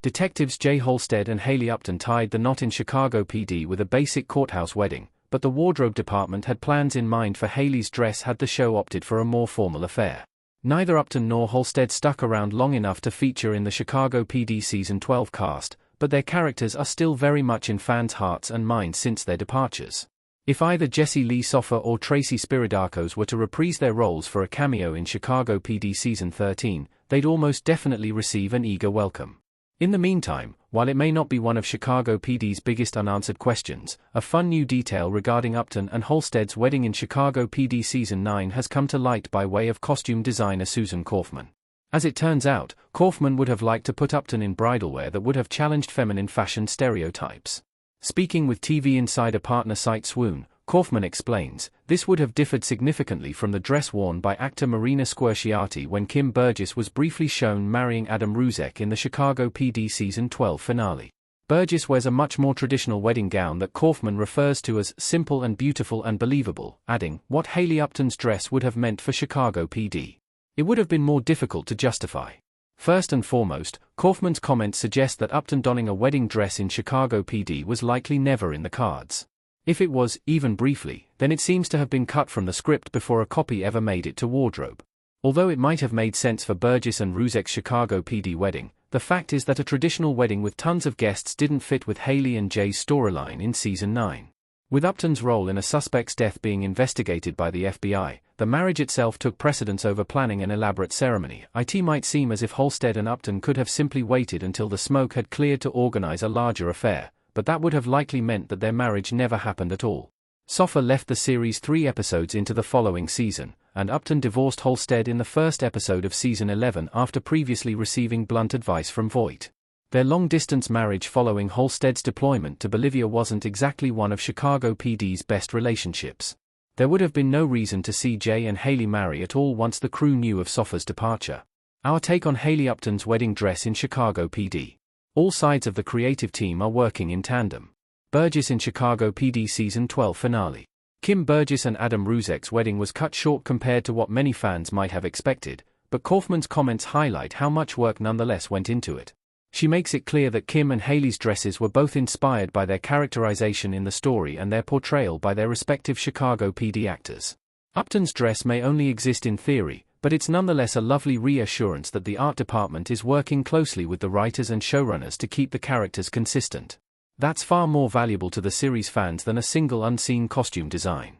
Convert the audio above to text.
Detectives Jay Halstead and Hailey Upton tied the knot in Chicago PD with a basic courthouse wedding, but the wardrobe department had plans in mind for Hailey's dress had the show opted for a more formal affair. Neither Upton nor Halstead stuck around long enough to feature in the Chicago PD Season 12 cast, but their characters are still very much in fans' hearts and minds since their departures. If either Jesse Lee Soffer or Tracy Spiridakos were to reprise their roles for a cameo in Chicago PD Season 13, they'd almost definitely receive an eager welcome. In the meantime, while it may not be one of Chicago PD's biggest unanswered questions, a fun new detail regarding Upton and Halstead's wedding in Chicago PD Season 9 has come to light by way of costume designer Susan Kaufman. As it turns out, Kaufman would have liked to put Upton in bridal wear that would have challenged feminine fashion stereotypes. Speaking with TV Insider partner site Swoon, Kaufman explains, this would have differed significantly from the dress worn by actor Marina Squarciati when Kim Burgess was briefly shown marrying Adam Ruzek in the Chicago PD Season 12 finale. Burgess wears a much more traditional wedding gown that Kaufman refers to as simple and beautiful and believable, adding, what Hailey Upton's dress would have meant for Chicago PD. It would have been more difficult to justify. First and foremost, Kaufman's comments suggest that Upton donning a wedding dress in Chicago PD was likely never in the cards. If it was, even briefly, then it seems to have been cut from the script before a copy ever made it to wardrobe. Although it might have made sense for Burgess and Ruzek's Chicago PD wedding, the fact is that a traditional wedding with tons of guests didn't fit with Hailey and Jay's storyline in Season 9. With Upton's role in a suspect's death being investigated by the FBI, the marriage itself took precedence over planning an elaborate ceremony. It might seem as if Halstead and Upton could have simply waited until the smoke had cleared to organize a larger affair, but that would have likely meant that their marriage never happened at all. Soffer left the series 3 episodes into the following season, and Upton divorced Halstead in the first episode of Season 11 after previously receiving blunt advice from Voight. Their long-distance marriage following Halstead's deployment to Bolivia wasn't exactly one of Chicago PD's best relationships. There would have been no reason to see Jay and Hailey marry at all once the crew knew of Soffer's departure. Our take on Hailey Upton's wedding dress in Chicago PD. All sides of the creative team are working in tandem. Burgess in Chicago PD Season 12 finale. Kim Burgess and Adam Ruzek's wedding was cut short compared to what many fans might have expected, but Kaufman's comments highlight how much work nonetheless went into it. She makes it clear that Kim and Hailey's dresses were both inspired by their characterization in the story and their portrayal by their respective Chicago PD actors. Upton's dress may only exist in theory, but it's nonetheless a lovely reassurance that the art department is working closely with the writers and showrunners to keep the characters consistent. That's far more valuable to the series fans than a single unseen costume design.